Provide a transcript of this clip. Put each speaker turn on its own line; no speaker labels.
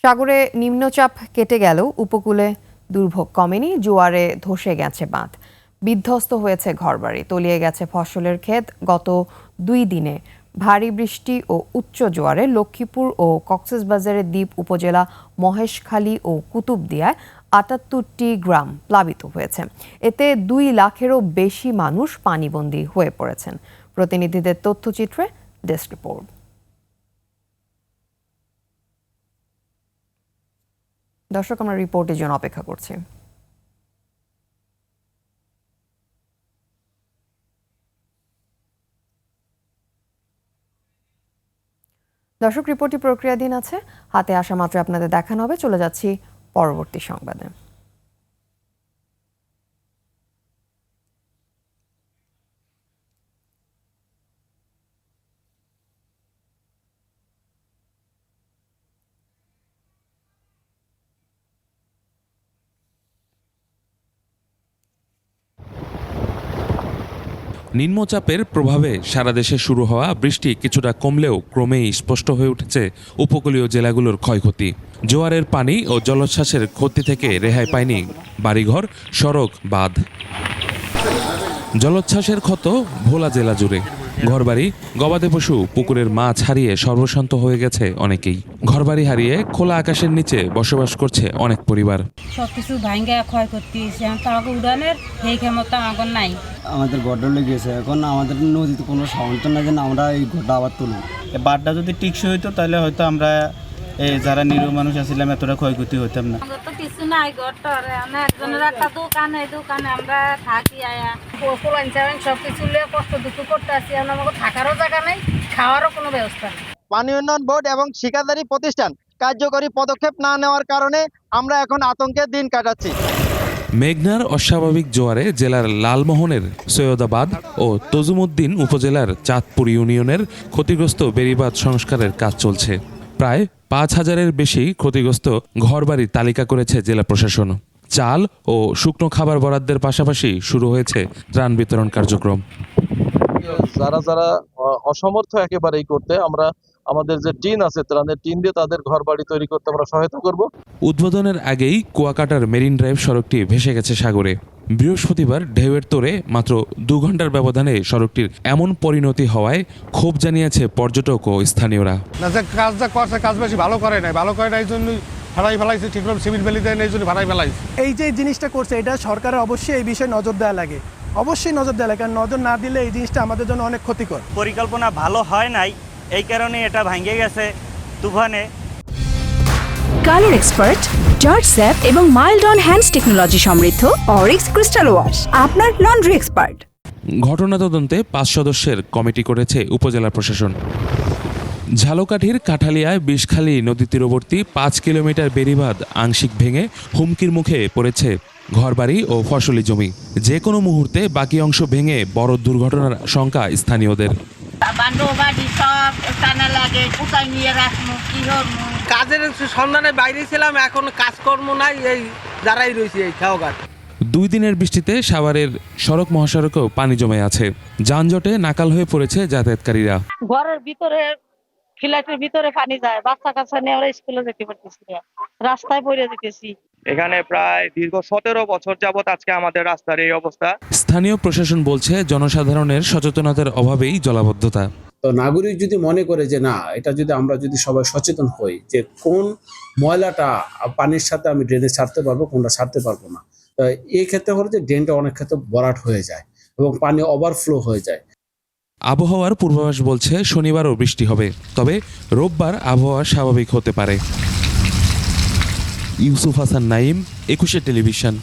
সাগরে নিম্নচাপ কেটে গেলেও উপকূলে দুর্ভোগ কমেনি। জোয়ারে ধসে গেছে বাঁধ, বিধ্বস্ত হয়েছে ঘরবাড়ি, তলিয়ে গেছে ফসলের ক্ষেত। গত 2 দিনে ভারী বৃষ্টি ও উচ্চ জোয়ারে লক্ষ্মীপুর ও কক্সবাজারের দ্বীপ উপজেলা মহেশখালী ও কুতুবদিয়ায় 78টি গ্রাম প্লাবিত হয়েছে। এতে 2 লাখেরও বেশি মানুষ পানিবন্দী হয়ে পড়েছেন। প্রতিনিধিদের তথ্যচিত্রে ডেস্ক রিপোর্ট। দর্শক, আমরা রিপোর্টের জন্য অপেক্ষা করছি। দর্শক, রিপোর্টটি প্রক্রিয়াধীন আছে, হাতে আসা মাত্র আপনাদের দেখানো হবে। চলে যাচ্ছি পরবর্তী সংবাদে।
নিম্নচাপের প্রভাবে সারা দেশে শুরু হওয়া বৃষ্টি কিছুটা কমলেও ক্রমেই স্পষ্ট হয়ে উঠেছে উপকূলীয় জেলাগুলোর ক্ষয়ক্ষতি। জোয়ারের পানি ও জলোচ্ছ্বাসের ক্ষতি থেকে রেহাই পায়নি বাড়িঘর, সড়ক, বাঁধ। জলোচ্ছ্বাসের ক্ষত ভোলা জেলা জুড়ে। ঘরবাড়ি, গবাদি পশু, পুকুরের মাছ হারিয়ে সর্বশান্ত হয়ে গেছে অনেকেই। ঘরবাড়ি হারিয়ে খোলা আকাশের নিচে বসবাস করছে অনেক পরিবার।
সবকিছু ভাঙ্গা ক্ষয়ক্ষতি, তাকে উড়ানের সেই ক্ষমতা আমার নাই।
আমাদের গড্ডা লেগেছে, এখন আমাদের নদীতে কোনো সমর্থন নাই যে আমরা এই গড্ডা আবার তুলব।
বাঁধটা যদি টিকসই হইতো তাহলে হয়তো আমরা যারা নিরীহ মানুষ আছিলাম এতটা ক্ষয়ক্ষতি হইতাম না।
তো কিছু নাই ঘরটার, একজনের একটা দোকানে আমরা থাকি আয়া সবকিছু কষ্ট দুঃখ করতে আসি। আমাকে থাকারও জায়গা নেই, খাওয়ারও কোনো ব্যবস্থা নেই।
পানি উন্নয়ন বোর্ড এবং ঠিকাদারি প্রতিষ্ঠান কার্যকরী পদক্ষেপ না নেওয়ার কারণে আমরা এখন আতঙ্কের দিন কাটাচ্ছি।
মেঘনার অস্বাভাবিক জোয়ারে জেলার লালমোহনের সৈয়দাবাদ ও তজুমউদ্দিন উপজেলার চাঁদপুর ইউনিয়নের ক্ষতিগ্রস্ত বেড়িবাঁধ সংস্কারের কাজ চলছে। প্রায় 5,000-এর বেশি ক্ষতিগ্রস্ত ঘরবাড়ির তালিকা করেছে জেলা প্রশাসন। চাল ও শুকনো খাবার বরাদ্দের পাশাপাশি শুরু হয়েছে ত্রাণ বিতরণ কার্যক্রম।
যারা অসমর্থ একেবারেই করতে, আমরা আমাদের যে টিন আছে ত্রাণের টিন দিয়ে তাদের ঘর বাড়ি তৈরি করতে আমরা সহায়তা করব।
উদ্বোধনের আগেই কুয়াকাটার মেরিন ড্রাইভ সড়কটি ভেসে গেছে সাগরে। বৃহস্পতিবার ঢেউয়ের তোড়ে মাত্র 2 ঘন্টার ব্যবধানে সড়কটির এমন পরিণতি হওয়ায় ক্ষোভ জানিয়েছে পর্যটক ও স্থানীয়রা।
কাজটা করছে, কাজ বেশি ভালো করে নাই এই জন্যই ভাড়াই ফেলাইছে, ঠিকভাবে সিমেন্ট বেলি দেয় না, এই জন্য ভাড়াই ফেলাইছে।
এই যে জিনিসটা করছে, এটা সরকারের অবশ্যই এই বিষয়ে নজর দেওয়া লাগে, অবশ্যই নজর দেওয়া লাগে। কারণ নজর না দিলে এই জিনিসটা আমাদের জন্য অনেক ক্ষতিকর।
পরিকল্পনা ভালো হয় নাই, এই কারণে এটা ভেঙে গেছে তুফানে।
কালার এক্সপার্ট, জর্জ স্যাপ এবং মাইল্ড অন হ্যান্ডস টেকনোলজি সমৃদ্ধ অরিক্স ক্রিস্টাল ওয়াশ আপনার লন্ড্রি এক্সপার্ট।
ঘটনা তদন্তে 5 সদস্যের কমিটি করেছে উপজেলা প্রশাসন। ঝালকাঠির কাঠালিয়ায় বিষখালী নদী তীরবর্তী 5 কিলোমিটার বেড়িবাঁধ আংশিক ভেঙে হুমকির মুখে পড়েছে ঘরবাড়ি ও ফসলি জমি। যে কোনো মুহূর্তে বাকি অংশ ভেঙে বড় দুর্ঘটনার শঙ্কা স্থানীয়দের।
কাজের সন্ধানে বাইরে ছিলাম, এখন কাজকর্ম নাই, এই যারাই রয়েছে এই খাওয়াঘাট।
2 দিনের বৃষ্টিতে সাভারের সড়ক মহাসড়কেও পানি জমে আছে। যানজটে নাকাল হয়ে পড়েছে যাতায়াতকারীরা।
ঘরের ভিতরে, ফ্ল্যাটের ভিতরে পানি যায়, বাচ্চা কাচ্চা নিয়ে আমরা স্কুলে যেতে পারতেছি না, রাস্তায় পড়ে যেতেছি।
এখানে প্রায় দীর্ঘ 17 বছর যাবত আজকে আমাদের রাস্তার এই অবস্থা।
স্থানীয় প্রশাসন বলছে জনসাধারণের সচেতনতার অভাবেই জলাবদ্ধতা।
তো নাগরিক যদি মনে করে যে না, এটা যদি আমরা যদি সবাই সচেতন হই যে কোন ময়লাটা পানির সাথে আমি ড্রেনে ছাড়তে পারবো, কোনটা ছাড়তে পারবো না, এই ক্ষেত্রে হলো যে ড্রেনটা অনেক ক্ষেত্রে ভরাট হয়ে যায় এবং পানি ওভারফ্লো হয়ে যায়।
আবহাওয়ার পূর্বাভাস বলছে শনিবারও বৃষ্টি হবে, তবে রোববার আবহাওয়া স্বাভাবিক হতে পারে। ইউসুফ হাসান নাইম, 21 টেলিভিশন।